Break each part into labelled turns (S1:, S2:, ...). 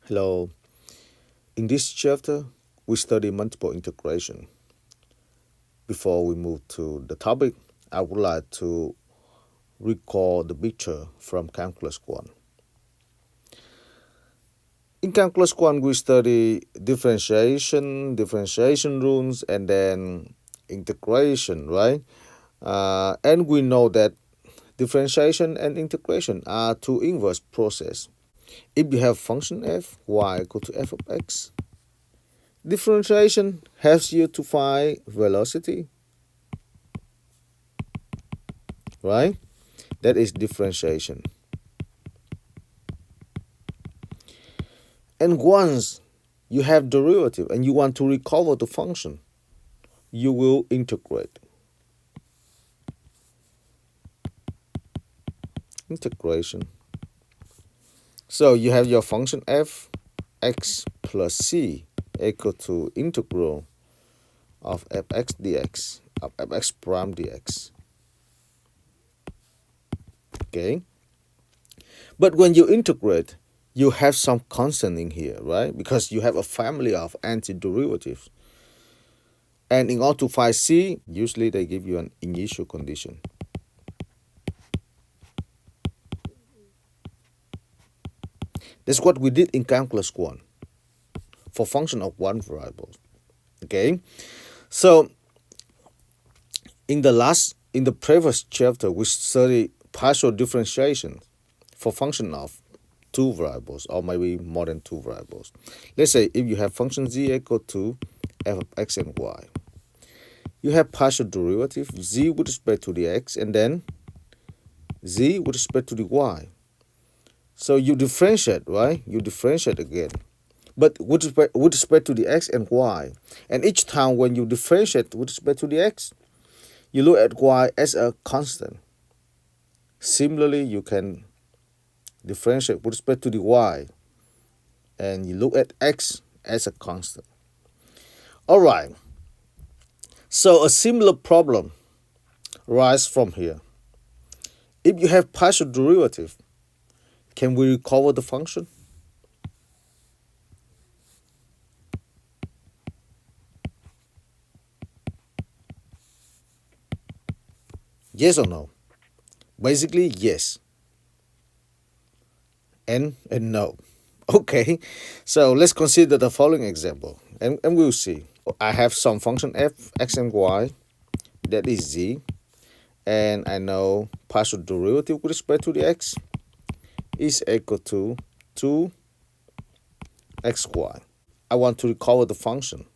S1: Hello. In this chapter, we study multiple integration. Before we move to the topic, I would like to recall the picture from Calculus 1. In Calculus 1, we study differentiation rules, and then integration, right? And we know that differentiation and integration are two inverse processes. If you have function f, y equal to f of x, differentiation helps you to find velocity, right? That is differentiation. And once you have derivative and you want to recover the function, you will integrate. Integration. So you have your function f x plus c equal to integral of fx dx of fx prime dx. Okay. But when you integrate, you have some constant in here, right? Because you have a family of antiderivatives. And in order to find c, usually they give you an initial condition. That's what we did in calculus 1 for function of one variable. Okay, so in the previous chapter, we studied partial differentiation for function of two variables or maybe more than two variables. Let's say if you have function z equal to f of x and y, you have partial derivative z with respect to the x and then z with respect to the y. So you differentiate, right? You differentiate again. But with respect to the x and y. And each time when you differentiate with respect to the x, you look at y as a constant. Similarly, you can differentiate with respect to the y, and you look at x as a constant. All right. So a similar problem arises from here. If you have partial derivative, can we recover the function? Yes or no? Basically, yes. And no. Okay, so let's consider the following example, and we'll see. I have some function f, x and y, that is z, and I know partial derivative with respect to the x is equal to 2xy. I want to recover the function.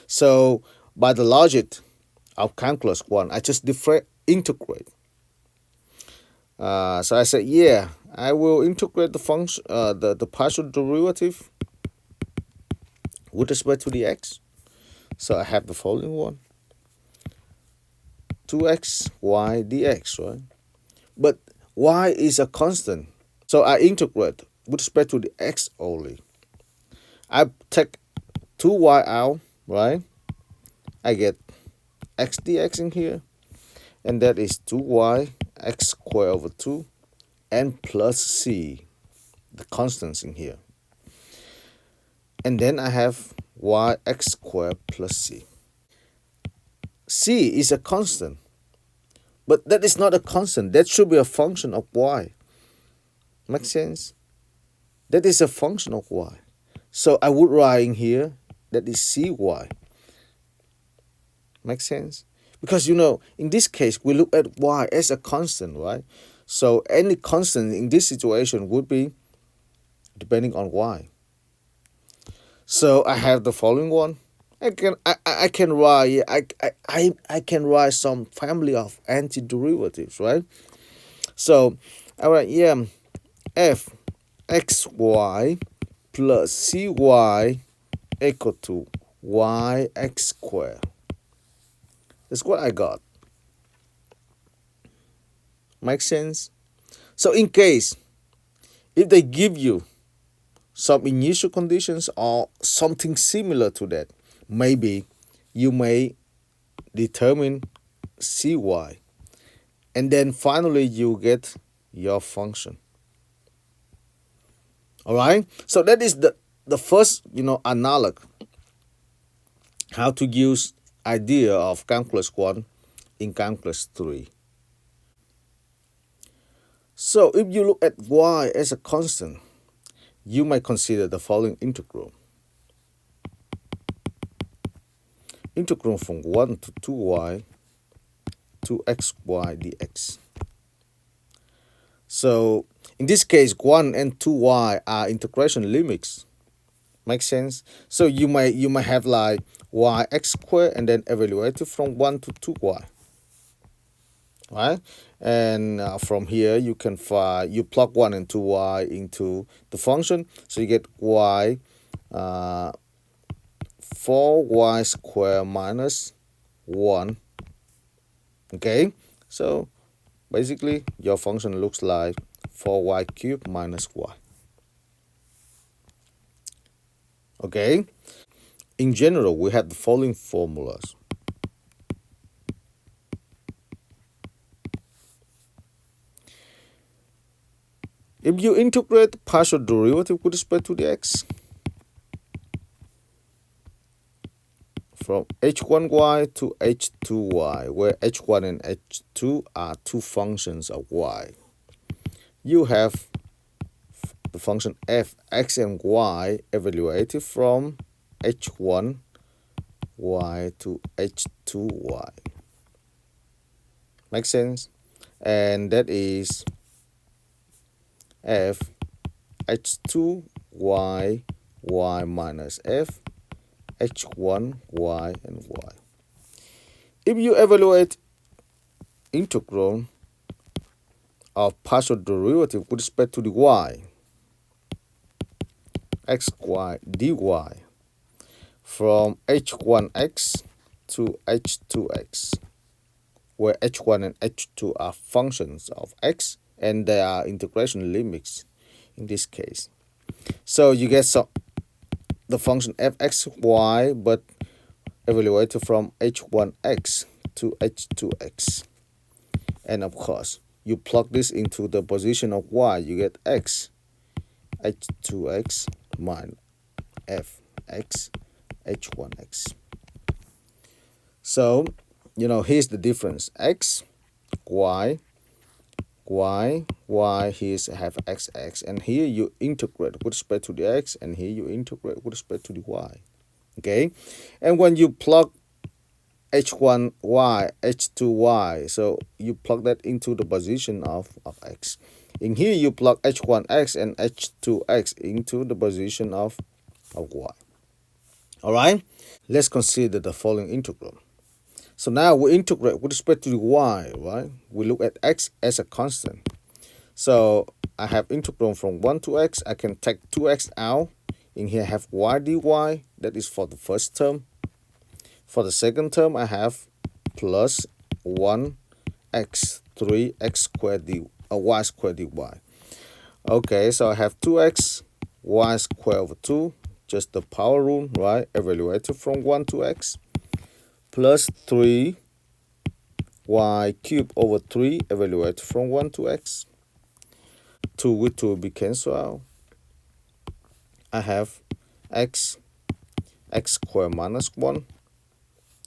S1: So by the logic of calculus 1, I just integrate. So I said, yeah, I will integrate the function, the partial derivative with respect to the x. So I have the following one: 2xy dx, right? But y is a constant, so I integrate with respect to the x only. I take 2y out, right? I get x dx in here, and that is 2y x squared over 2 and plus c, the constants in here. And then I have y x squared plus c. C is a constant, but that is not a constant. That should be a function of y. Make sense? That is a function of y. So I would write in here that is cy. Make sense? Because in this case, we look at y as a constant, right? So any constant in this situation would be depending on y. So I have the following one. I can write I can write some family of antiderivatives, right? So I write f xy plus cy equal to y x squared. That's what I got. Make sense? So in case if they give you some initial conditions or something similar to that, maybe you may determine cy, and then finally you get your function. All right. So that is the first, analog how to use idea of calculus 1 in calculus 3. So if you look at y as a constant, you might consider the following integral. Integral from 1 to 2y to xy dx. So in this case, 1 and 2y are integration limits. Makes sense? So you might have like y x squared and then evaluate it from 1 to 2y. Right? And from here you can find, you plug 1 and 2y into the function, so you get y 4y squared minus 1. Okay, so basically your function looks like 4y cubed minus y. Okay, in general we have the following formulas. If you integrate the partial derivative with respect to the x from h1y to h2y, where h1 and h2 are two functions of y, you have the function f, x and y evaluated from h1 y to h2y. Make sense? And that is f h2 y y minus f h1 y and y. If you evaluate integral of partial derivative with respect to the y, xy dy from h1x to h2x, where h1 and h2 are functions of x and they are integration limits in this case. So you get the function fxy but evaluated from h1x to h2x. And of course, you plug this into the position of y, you get x h2x minus fx h1x. So, here's the difference. X, y, here's have xx, and here you integrate with respect to the x, and here you integrate with respect to the y. Okay, and when you plug h1y, h2y, so you plug that into the position of x. In here you plug h1x and h2x into the position of y. All right, let's consider the following integral. So now we integrate with respect to the y, right? We look at x as a constant. So I have integral from 1 to x. I can take 2x out. In here I have y dy. That is for the first term. For the second term, I have plus 1x 3x squared y squared dy. Okay, so I have 2x y squared over 2, just the power rule, right? Evaluated from 1 to x, plus 3 y cubed over 3, evaluated from 1 to x. 2 with 2 will be cancelled out. I have x squared minus 1.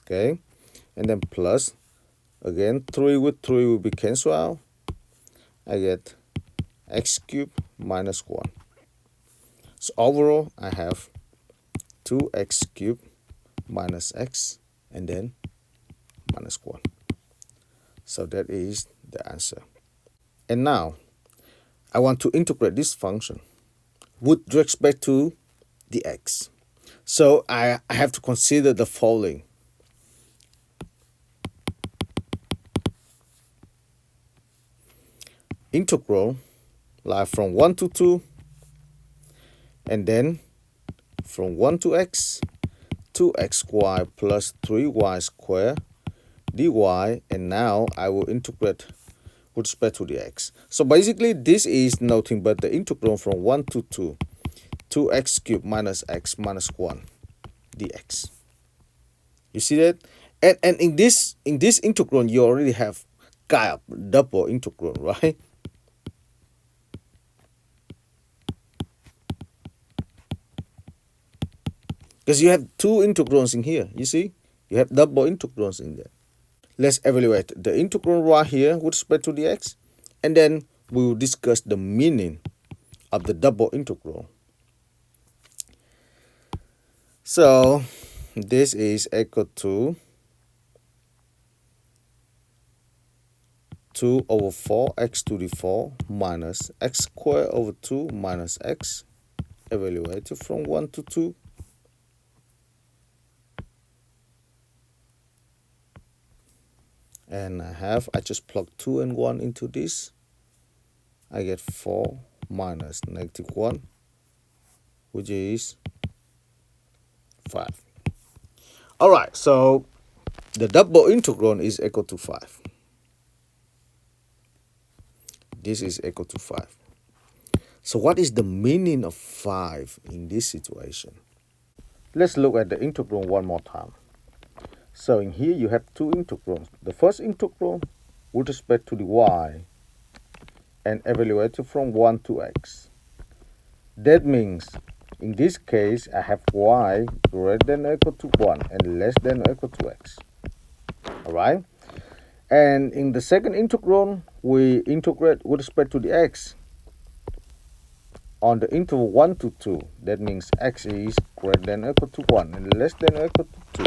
S1: Okay, and then plus, again, 3 with 3 will be cancelled out. I get x cubed minus 1. So overall, I have 2x cubed minus x and then minus 1. So that is the answer. And now, I want to integrate this function with respect to the x. So I have to consider the following. Integral like from 1 to 2, and then from 1 to x, 2xy plus 3y squared dy, and now I will integrate with respect to the x. So basically this is nothing but the integral from 1 to 2, 2x cubed minus x minus 1 dx. You see that? And in this integral you already have kind of double integral, right? because you have two integrals in here. You see, you have double integrals in there. Let's evaluate the integral right here with respect to the x, and then we will discuss the meaning of the double integral. So this is equal to 2 over 4 x to the 4 minus x squared over 2 minus x, evaluated from 1 to 2. And I just plug 2 and 1 into this. I get 4 minus -1, which is 5. Alright, so the double integral is equal to 5. This is equal to 5. So what is the meaning of 5 in this situation? Let's look at the integral one more time. So in here you have two integrals. The first integral with respect to the y and evaluated from 1 to x. That means in this case I have y greater than or equal to 1 and less than or equal to x. Alright? And in the second integral, we integrate with respect to the x on the interval 1 to 2. That means x is greater than or equal to 1 and less than or equal to 2.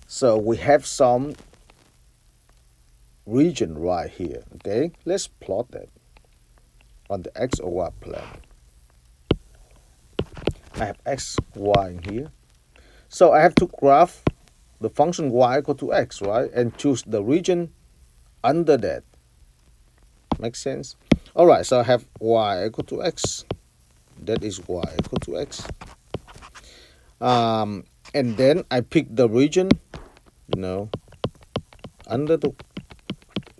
S1: So we have some region right here. Okay, let's plot that on the x or y plane. I have x, y in here. So I have to graph the function y equal to x, right? And choose the region under that. Makes sense? Alright, so I have y equal to x. That is y equal to x. And then I pick the region, under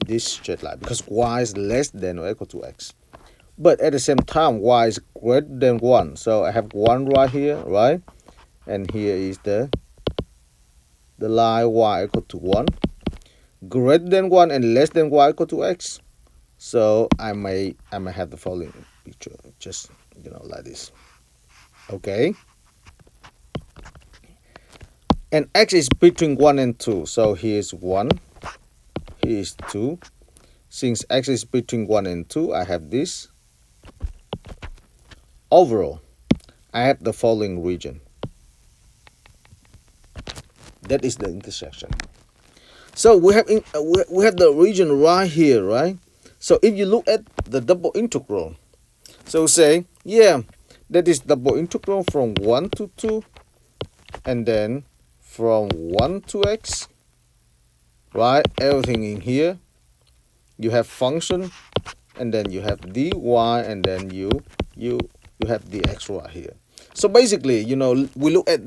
S1: this straight line, because y is less than or equal to x. But at the same time, y is greater than 1. So I have 1 right here, right? And here is the line y equal to 1. Greater than 1 and less than y equal to x. So I may have the following picture, just like this. Okay. And x is between 1 and 2. So here is 1. Here is 2. Since x is between 1 and 2, I have this. Overall, I have the following region. That is the intersection. So we have the region right here, right? So if you look at the double integral, so say, yeah, that is double integral from 1 to 2, and then from 1 to x, right? Everything in here. You have function, and then you have dy, and then you have the x right here. So basically, we look at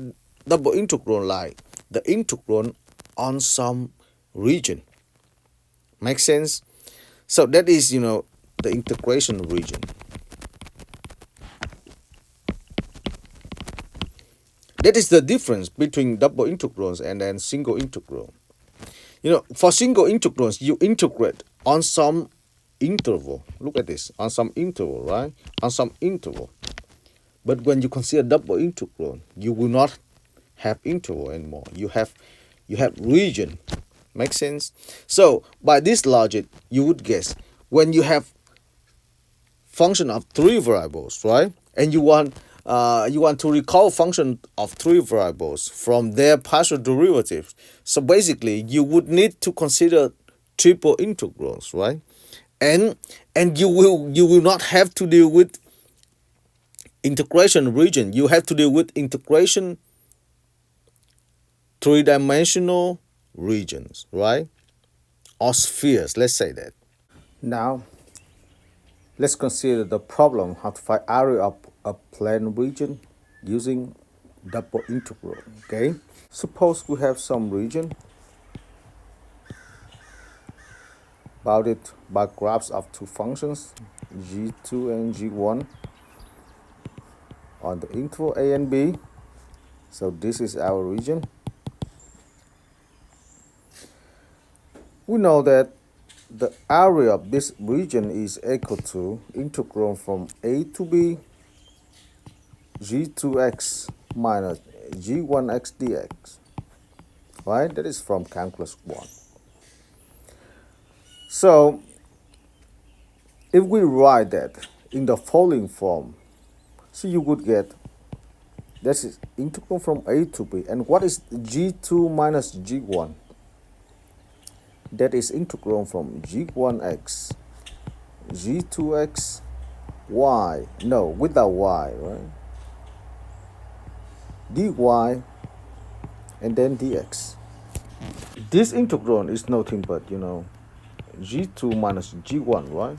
S1: double integral like the integral on some region. Makes sense? So that is, the integration region. That is the difference between double integrals and then single integral. For single integrals, you integrate on some interval. Look at this, on some interval, right? On some interval. But when you consider double integral, you will not have interval anymore. You have region. Make sense? So by this logic, you would guess when you have function of 3 variables, right? And you want to recall function of 3 variables from their partial derivatives. So basically, you would need to consider triple integrals, right? And you will not have to deal with integration region. You have to deal with integration 3-dimensional regions, right? Or spheres, let's say that. Now, let's consider the problem how to find area of a plane region using double integral. Okay, suppose we have some region bounded by graphs of two functions g2 and g1 on the interval a and b. So this is our region. We know that the area of this region is equal to integral from a to b g2x minus g1x dx, right? That is from calculus 1. So if we write that in the following form, so you would get, this is integral from a to b. And what is g2 minus g1? That is integral from g1x, g2x, y, no, without y, right? dy, and then dx. This integral is nothing but, g2 minus g1, right?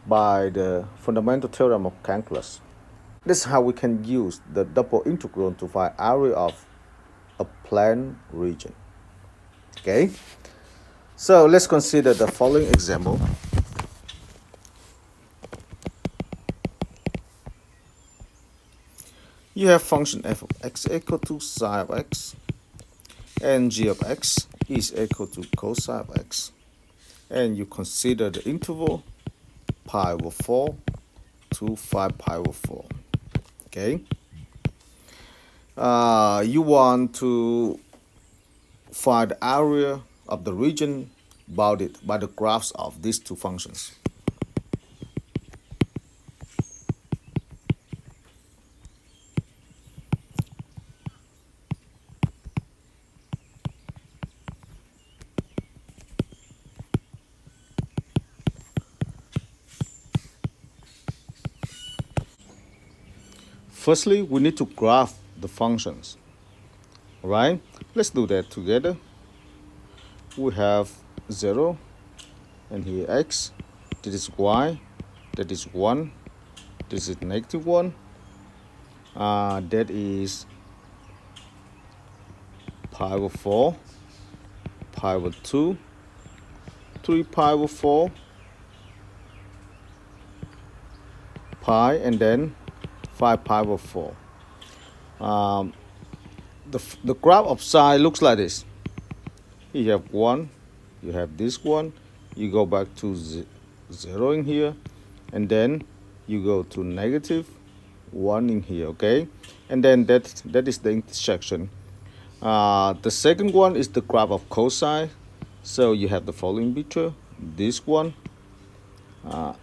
S1: By the fundamental theorem of calculus. This is how we can use the double integral to find area of a plane region. Okay? So let's consider the following example. You have function f of x equal to psi of x, and g of x is equal to cosine of x. And you consider the interval pi over 4 to 5 pi over 4. Okay? You want to find the area of the region bounded by the graphs of these two functions. Firstly, we need to graph the functions. All right? Let's do that together. We have 0, and here x, this is y, that is 1, this is negative 1, that is pi over 4, pi over 2, 3 pi over 4, pi, and then 5 pi over 4. The graph of psi looks like this. You have 1, you have this one, you go back to 0 in here, and then you go to negative 1 in here, okay? And then that is the intersection. The second one is the graph of cosine. So you have the following picture. This one, I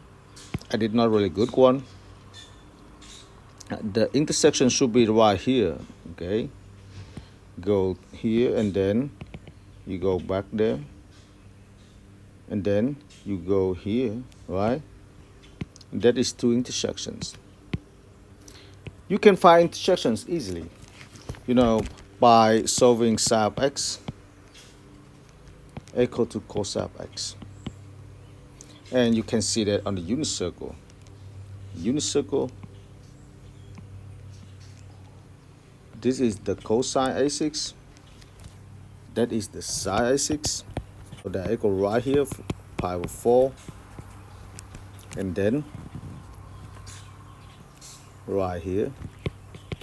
S1: did not really good one. The intersection should be right here, okay? Go here, and then you go back there, and then you go here, right? That is two intersections. You can find intersections easily, by solving psi of x equal to cosine of x. And you can see that on the unit circle. This is the cosine A6. That is the sine A6. So that equal right here, pi over 4. And then right here,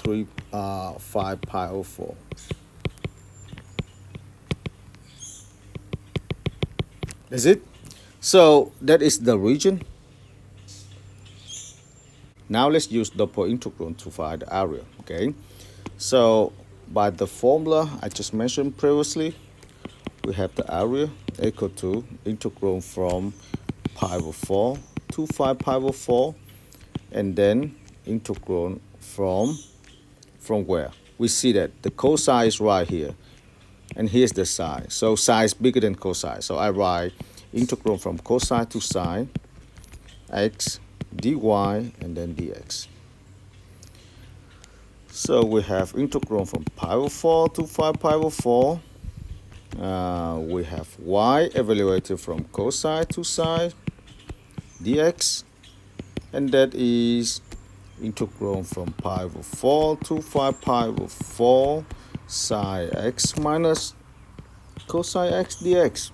S1: 5 pi over 4. That's it. So that is the region. Now let's use double integral to find the area, okay? So by the formula I just mentioned previously, we have the area equal to integral from pi over 4 to 5 pi over 4, and then integral from where? We see that the cosine is right here, and here's the sine. So sine is bigger than cosine. So I write integral from cosine to sine x dy and then dx. So we have integral from pi over 4 to 5 pi over 4. We have y evaluated from cosine to sine dx, and that is integral from pi over 4 to 5 pi over 4 sine x minus cosine x dx,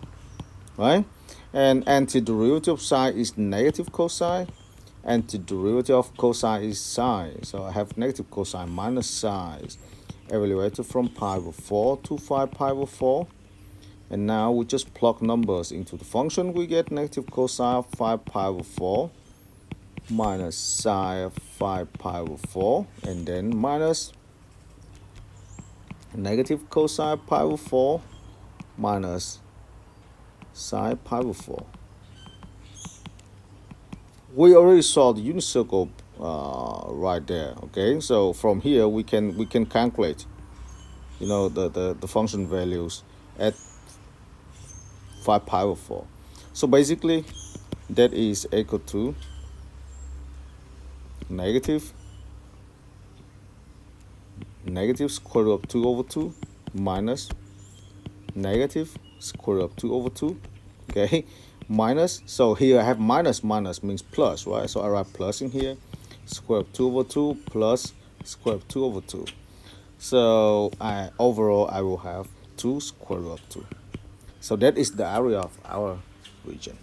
S1: right? And antiderivative of sine is negative cosine. Antiderivative of cosine is sine. So I have negative cosine minus sine evaluated from pi over 4 to 5 pi over 4. And now we just plug numbers into the function. We get negative cosine of 5 pi over 4 minus sine of 5 pi over 4, and then minus negative cosine pi over 4 minus sine pi over 4. We already saw the unit circle right there. Okay, so from here we can calculate, you know, the function values at 5 pi over 4. So basically that is equal to negative square root of 2 over 2 minus negative square root of 2 over 2. Okay, minus, so here I have minus means plus, right? So I write plus in here, square root of 2 over 2 plus square root of 2 over 2. So overall I will have 2 square root of 2. So that is the area of our region.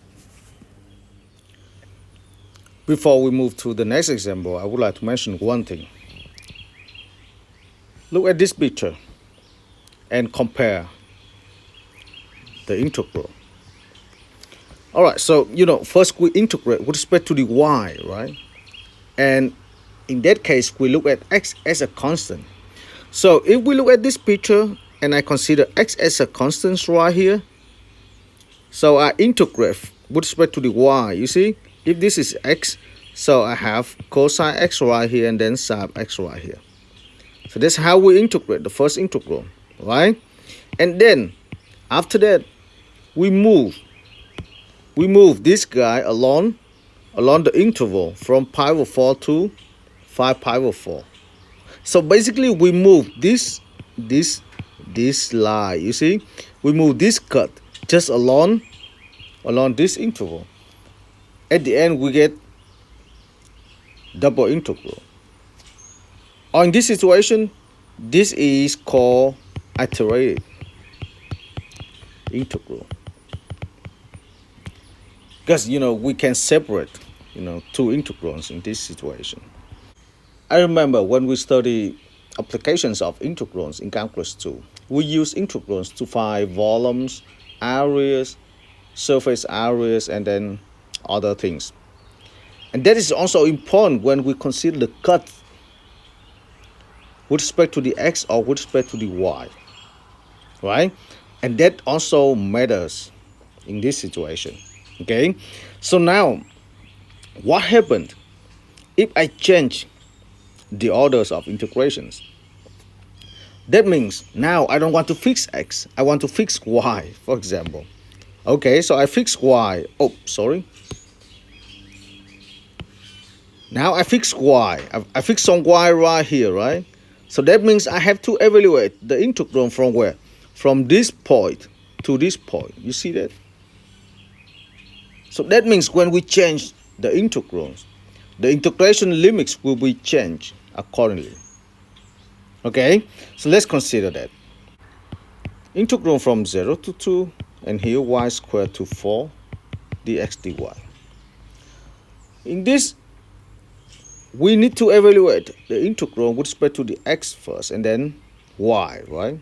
S1: Before we move to the next example, I would like to mention one thing. Look at this picture and compare the integral. All right, so, you know, first we integrate with respect to the y, right? And in that case, we look at x as a constant. So if we look at this picture and I consider x as a constant right here, so I integrate with respect to the y. You see, if this is x, so I have cosine x right here and then sine x right here. So that's how we integrate the first integral, right? And then after that, we move this guy along the interval from pi over 4 to 5 pi over 4. So basically we move this line, you see, we move this cut just along this interval. At the end we get double integral. Or in this situation, this is called iterated integral. Because, you know, we can separate, you know, two integrals in this situation. I remember when we study applications of integrals in calculus 2, we use integrals to find volumes, areas, surface areas, and then other things. And that is also important when we consider the cut with respect to the x or with respect to the y, right? And that also matters in this situation. Okay, so now what happened if I change the orders of integrations? That means now I don't want to fix x, I want to fix y, for example. Okay, so I fix y. Oh, sorry. Now I fix y. I fix some y right here, right? So that means I have to evaluate the integral from where? From this point to this point. You see that? So that means when we change the integrals, the integration limits will be changed accordingly. Okay, so let's consider that. Integral from 0 to 2, and here y squared to 4 dx dy. In this, we need to evaluate the integral with respect to the x first and then y, right?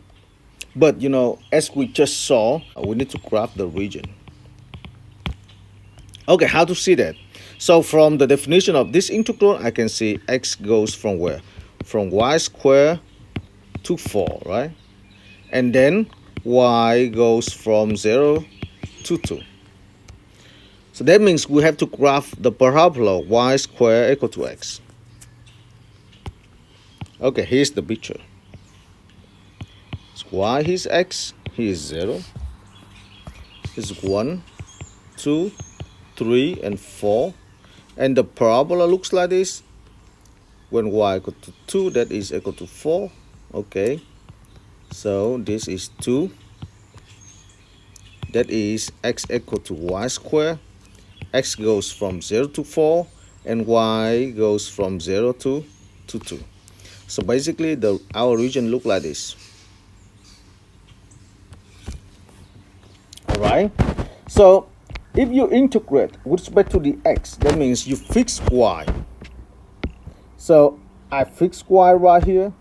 S1: But, you know, as we just saw, we need to graph the region. Okay, how to see that? So from the definition of this integral, I can see x goes from where? From y squared to 4, right? And then y goes from 0 to 2. So that means we have to graph the parabola y squared equal to x. Okay, here's the picture. So y is x, here is 0. This is 1, 2, 3, and 4. And the parabola looks like this. When y equal to 2, that is equal to 4. Okay, so this is 2. That is x equal to y squared. X goes from 0 to 4, and y goes from 0 to 2. So basically, our region look like this. Alright, so if you integrate with respect to the x, that means you fix y. So I fix y right here.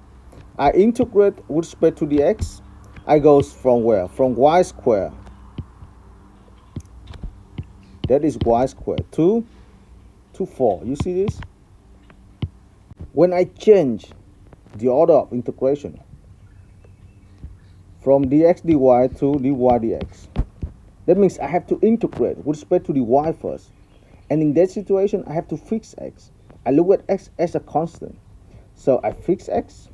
S1: I integrate with respect to the x. I goes from where? From y squared. That is y squared, 2 to 4. You see this? When I change the order of integration, from dx dy to dy dx. That means I have to integrate with respect to the y first. And in that situation, I have to fix x. I look at x as a constant. So I fix x.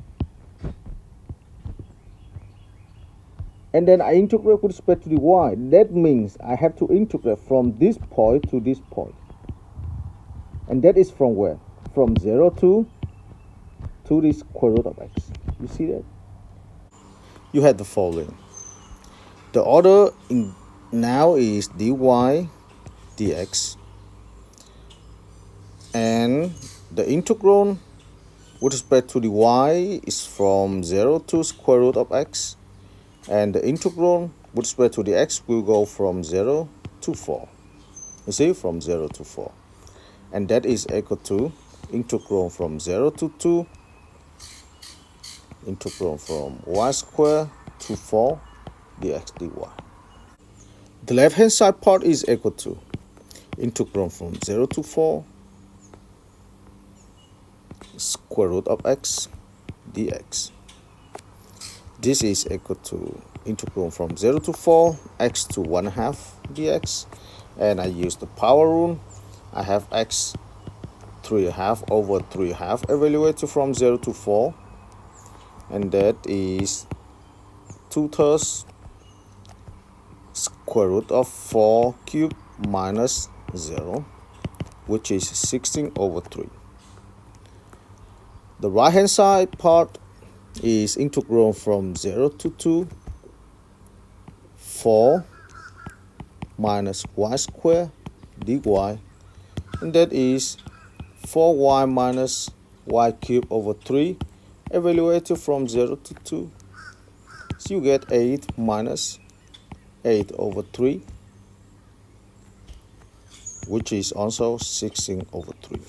S1: And then I integrate with respect to the y. That means I have to integrate from this point to this point. And that is from where? From 0 to the square root of x. You see that? You had the following. The order now is dy dx. And the integral with respect to the y is from 0 to square root of x. And the integral with respect to the x will go from 0 to 4. You see, from 0 to 4. And that is equal to integral from 0 to 2, integral from y squared to 4 dx dy. The left hand side part is equal to integral from 0 to 4 square root of x dx. This is equal to integral from 0 to 4 x to 1/2 dx. And I use the power rule. I have x 3/2 over 3/2 evaluated from 0 to 4. And that is 2/3 square root of 4 cubed minus 0, which is 16 over 3. The right hand side part is integral from 0 to 2, 4 minus y squared dy, and that is 4y minus y cubed over 3 evaluated from 0 to 2. So you get 8 minus 8 over 3, which is also 16 over 3.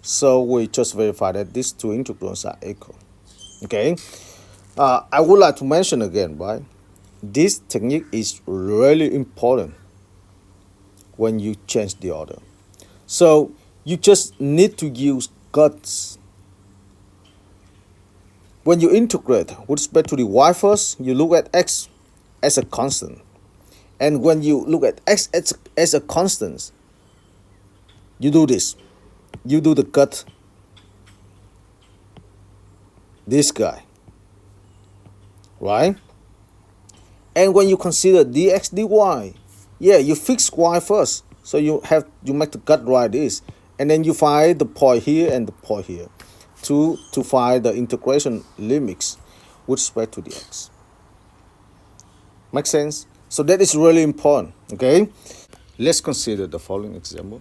S1: So we just verify that these two integrals are equal. Okay. I would like to mention again, right? This technique is really important when you change the order. So you just need to use guts. When you integrate with respect to the y first, you look at x as a constant. And when you look at x as a constant, you do this. You do the gut, this guy, right? And when you consider dx dy, yeah, you fix y first. So you make the gut right this. And then you find the point here and the point here to find the integration limits with respect to the x. Make sense? So that is really important, okay? Let's consider the following example.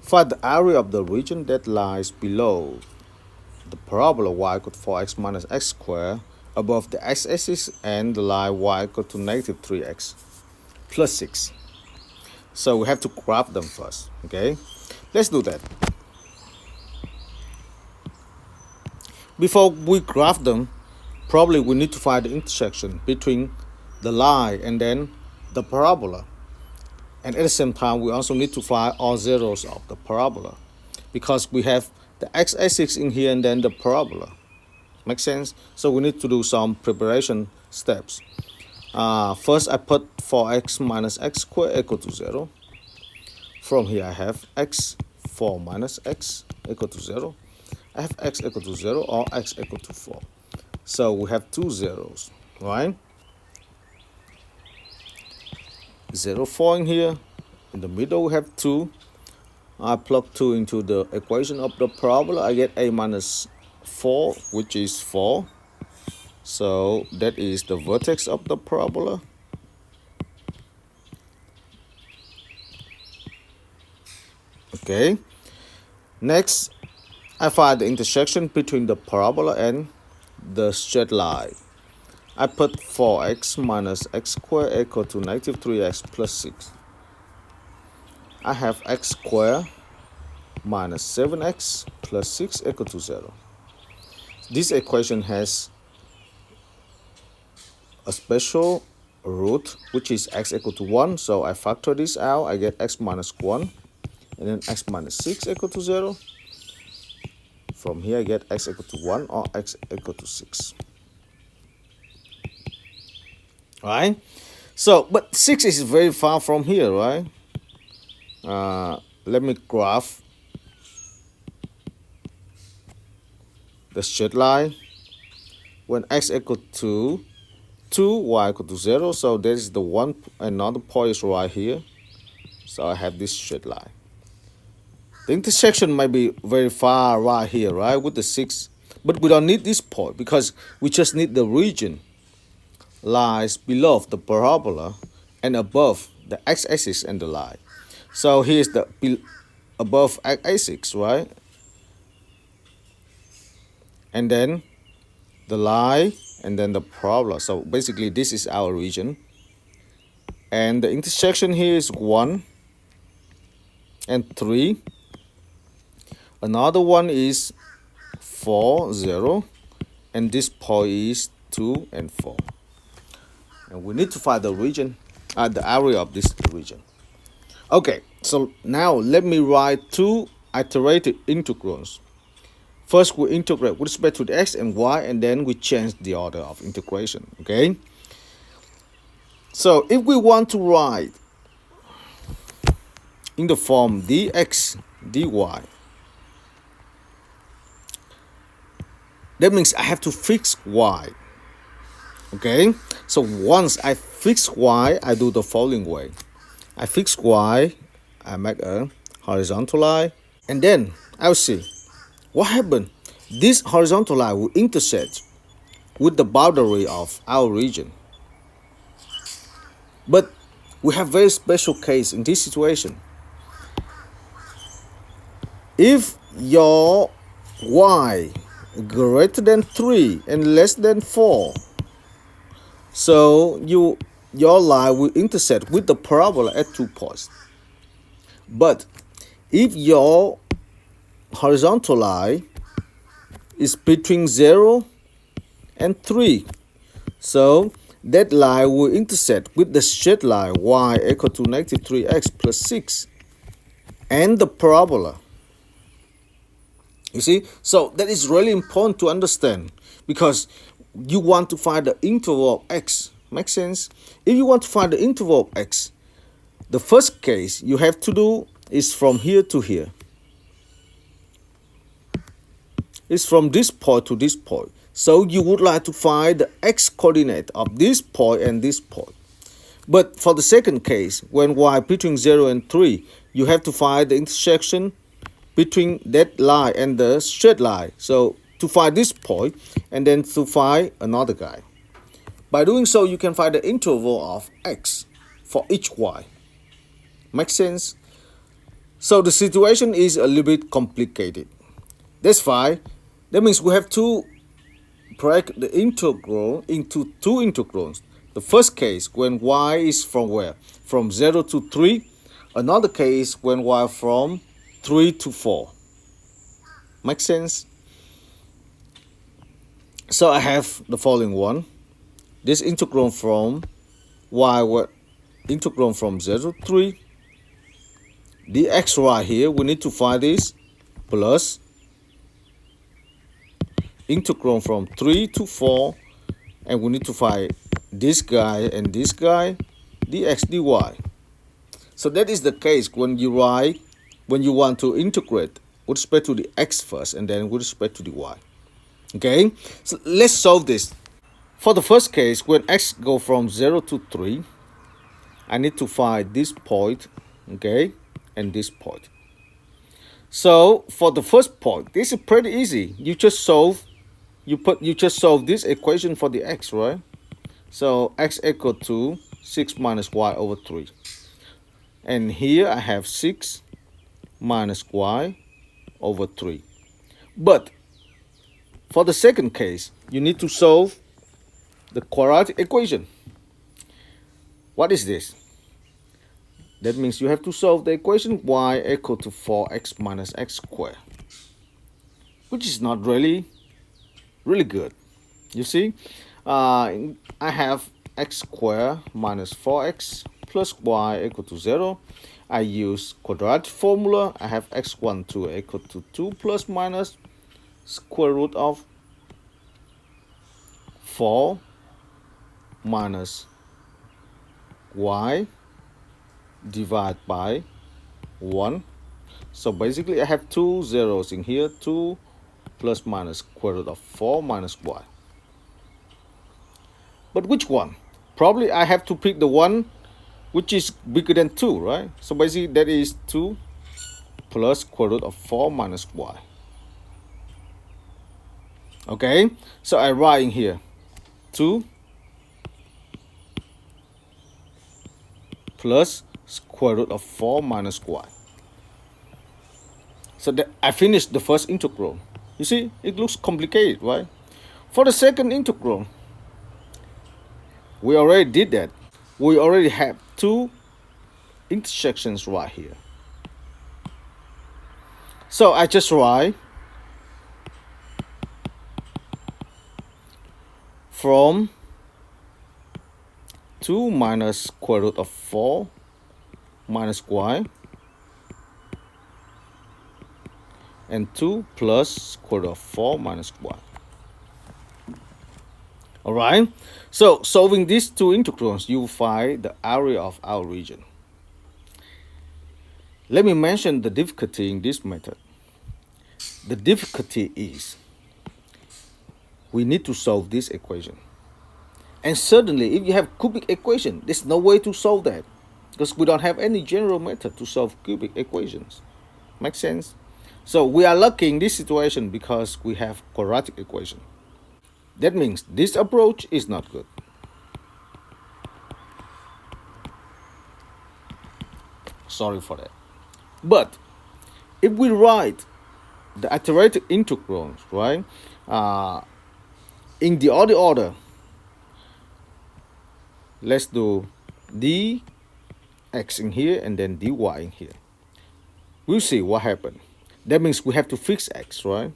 S1: Find the area of the region that lies below the parabola y equal to 4x minus x squared above the x-axis and the line y equal to negative 3x plus 6. So we have to graph them first, okay? Let's do that. Before we graph them, probably we need to find the intersection between the line and then the parabola. And at the same time, we also need to find all zeros of the parabola because we have the x-axis in here and then the parabola. Make sense? So we need to do some preparation steps. First, I put 4x minus x squared equal to 0. From here, I have x 4 minus x equal to 0. I have x equal to 0 or x equal to 4. So we have two zeros, right? 0, 4 in here. In the middle, we have 2. I plug 2 into the equation of the parabola. I get a minus 4, which is 4. So that is the vertex of the parabola. Okay. Next, I find the intersection between the parabola and the straight line. I put 4x minus x squared equal to negative 3x plus 6. I have x squared minus 7x plus 6 equal to 0. This equation has a special root, which is x equal to 1. So I factor this out. I get x minus 1. And then x minus 6 equal to 0. From here, I get x equal to 1 or x equal to 6. right? So, but 6 is very far from here, right? Let me graph the straight line. When x equal to 2, y equal to 0, so there is the one, another point is right here. So I have this straight line. The intersection might be very far right here, right, with the 6. But we don't need this point because we just need the region lies below the parabola and above the x-axis and the line. So here's the above x-axis, right? And then the line and then the parabola. So basically this is our region. And the intersection here is 1 and 3. Another one is 4, 0. And this point is 2 and 4. And we need to find the region, the area of this region. Okay, so now let me write two iterated integrals. First, we integrate with respect to the x and y, and then we change the order of integration, okay? So if we want to write in the form dx dy, that means I have to fix y, okay? So once I fix y, I do the following way. I fix y, I make a horizontal line, and then I'll see what happened. This horizontal line will intersect with the boundary of our region. But we have very special case in this situation. If your y greater than 3 and less than 4, so your line will intersect with the parabola at 2 points. But if your horizontal line is between 0 and 3, so that line will intersect with the straight line y equal to negative 3x plus 6 and the parabola. You see, so that is really important to understand because you want to find the interval of x. Make sense? If you want to find the interval of x, the first case you have to do is from here to here. It's from this point to this point. So you would like to find the x coordinate of this point and this point. But for the second case, when y between 0 and 3, you have to find the intersection between that line and the straight line. So to find this point and then to find another guy. By doing so, you can find the interval of x for each y. Make sense? So the situation is a little bit complicated. That's fine. That means we have to break the integral into two integrals. The first case when y is from where? From 0 to 3. Another case when y from 3 to 4. Make sense? So I have the following one. This integral from y, integral from 0 to 3. Dx right here, we need to find this plus integral from 3 to 4, and we need to find this guy and this guy, dx dy. So that is the case when you want to integrate with respect to the x first and then with respect to the y. Okay, so let's solve this. For the first case, when x go from 0 to 3, I need to find this point, okay, and this point. So for the first point, this is pretty easy. You just solve this equation for the x, right? So x equal to 6 minus y over 3. And here I have 6 minus y over 3. But for the second case, you need to solve the quadratic equation. What is this? That means you have to solve the equation y equal to 4x minus x squared, which is not really good. You see, I have x squared minus 4x plus y equal to 0. I use quadratic formula. I have x12 equal to 2 plus minus square root of 4 minus y divided by 1. So basically I have two zeros in here, 2 plus minus square root of 4 minus y. But which one? Probably I have to pick the one which is bigger than 2, right? So basically that is 2 plus square root of 4 minus y. Okay, so I write in here 2 plus square root of 4 minus y. So that I finished the first integral. You see, it looks complicated, right? For the second integral, we already did that. We already have two intersections right here. So I just write from 2 minus square root of 4 minus y and 2 plus square root of 4 minus y. Alright, so solving these two integrals, you find the area of our region. Let me mention the difficulty in this method. The difficulty is we need to solve this equation. And certainly, if you have cubic equation, there's no way to solve that because we don't have any general method to solve cubic equations. Make sense? So we are lucky in this situation because we have quadratic equation. That means this approach is not good. Sorry for that. But if we write the iterated integrals, right, in the other order, let's do dx in here and then dy in here. We'll see what happened. That means we have to fix x, right?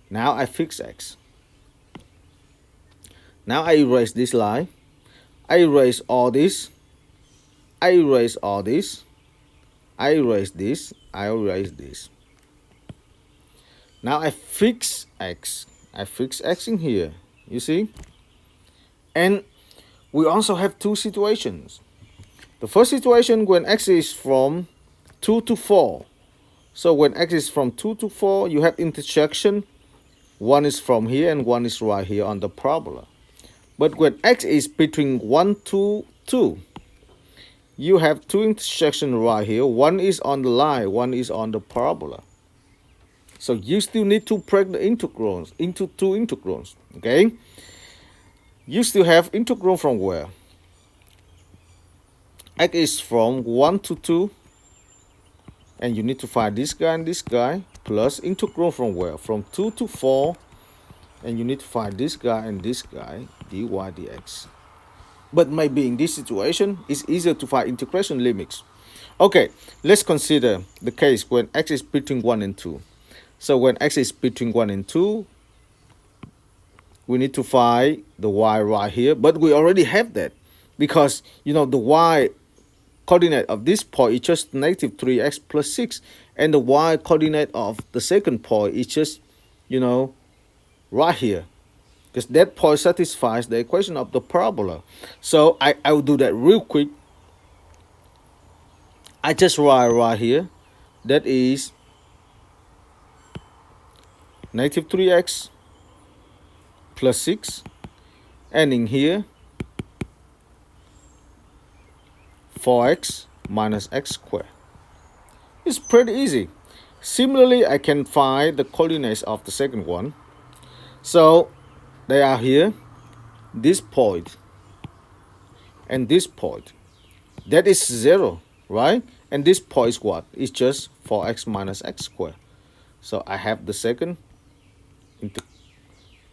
S1: Now I fix x. Now I erase this line. I erase all this. I erase all this. I erase this. I erase this. Now I fix x. I fix x in here. You see? And we also have two situations. The first situation when x is from 2 to 4. So when x is from 2 to 4, you have intersection. One is from here and one is right here on the parabola. But when x is between 1 to 2, you have two intersections right here. One is on the line, one is on the parabola. So you still need to break the integrals into two integrals, okay? You still have integral from where? X is from 1 to 2, and you need to find this guy and this guy, plus integral from where? From 2 to 4, and you need to find this guy and this guy, dy dx. But maybe in this situation, it's easier to find integration limits. Okay, let's consider the case when x is between 1 and 2. So when x is between 1 and 2, we need to find the y right here. But we already have that because, you know, the y coordinate of this point is just negative 3x plus 6. And the y coordinate of the second point is just, you know, right here. Because that point satisfies the equation of the parabola. So I will do that real quick. I just write right here. That is negative 3x plus 6. And in here, 4x minus x squared. It's pretty easy. Similarly, I can find the coordinates of the second one. So they are here, this point and this point. That is 0, right? And this point is what? It's just 4x minus x squared. So I have the second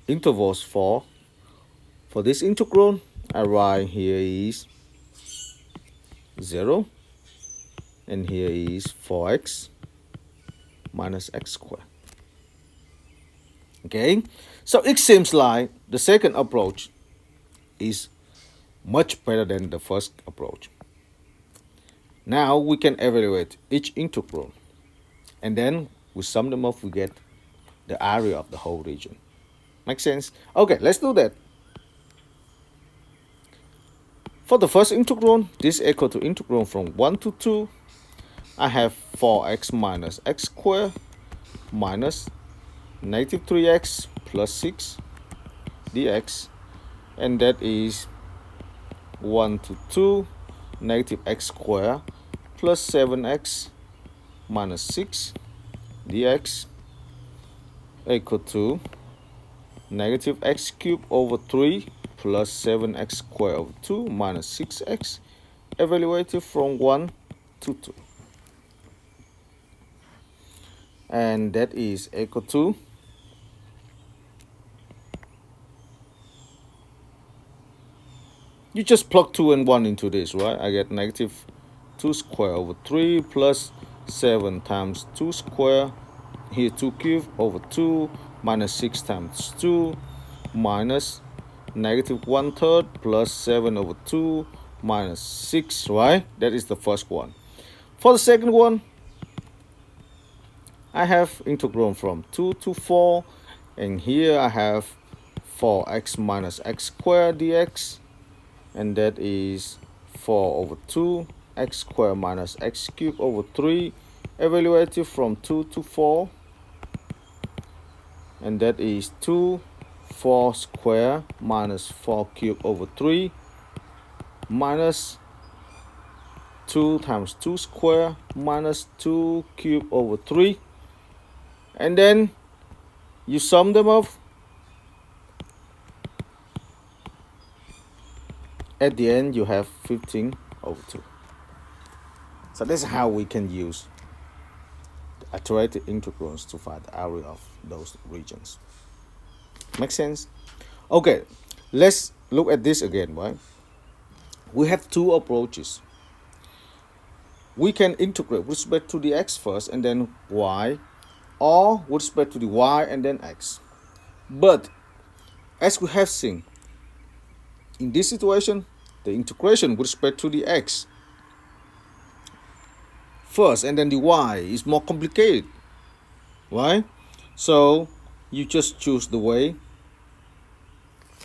S1: intervals for this integral. I write here is 0 and here is 4x minus x squared. Okay, so it seems like the second approach is much better than the first approach. Now we can evaluate each integral and then we sum them up, we get the area of the whole region. Make sense? Okay, let's do that. For the first integral, this equal to integral from 1 to 2. I have 4x minus x squared minus negative 3x plus 6 dx, and that is 1 to 2 negative x squared plus 7x minus 6 dx equal to negative x cubed over 3 plus 7x squared over 2 minus 6x, evaluated from 1 to 2. And that is equal to you just plug 2 and 1 into this, right? I get negative 2 squared over 3 plus 7 times 2 squared, here 2 cubed over 2 minus 6 times 2 minus negative 1/3 plus 7 over 2 minus 6, right? That is the first one. For the second one, I have integral from 2 to 4, and here I have 4x minus x squared dx, and that is 4 over 2 x squared minus x cubed over 3, evaluated from 2 to 4, and that is 2 4 squared minus 4 cubed over 3 minus 2 times 2 squared minus 2 cubed over 3, and then you sum them up. At the end, you have 15 over 2. So that's how we can use the iterated integrals to find the area of those regions. Make sense? Okay, let's look at this again, right? We have two approaches. We can integrate with respect to the x first and then y, or with respect to the y and then x. But as we have seen, in this situation, the integration with respect to the x first and then the y is more complicated, right? So you just choose the way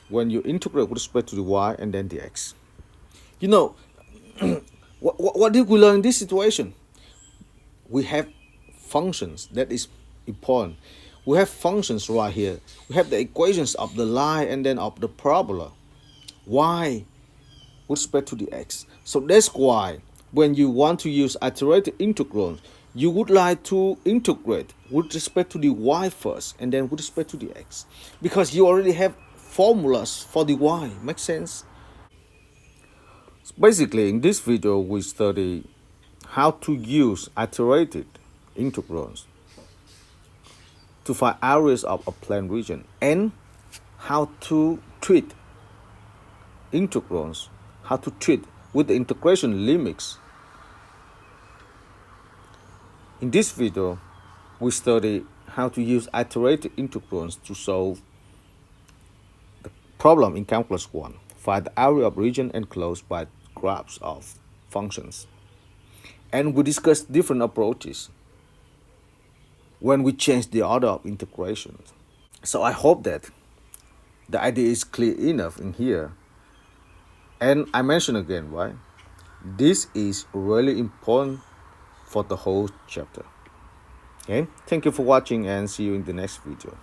S1: when you integrate with respect to the y and then the x. You know, what did we learn in this situation? We have functions. That is important. We have functions right here. We have the equations of the line and then of the parabola. Y with respect to the x. So that's why when you want to use iterated integrals, you would like to integrate with respect to the y first and then with respect to the x, because you already have formulas for the y. Makes sense? So basically, in this video, we study how to use iterated integrals to find areas of a plane region and how to treat integrals, how to treat with the integration limits. In this video, we study how to use iterated integrals to solve the problem in Calculus 1. Find the area of region enclosed by graphs of functions. And we discussed different approaches when we change the order of integration. So I hope that the idea is clear enough in here. And I mention again, right? This is really important for the whole chapter. Okay? Thank you for watching and see you in the next video.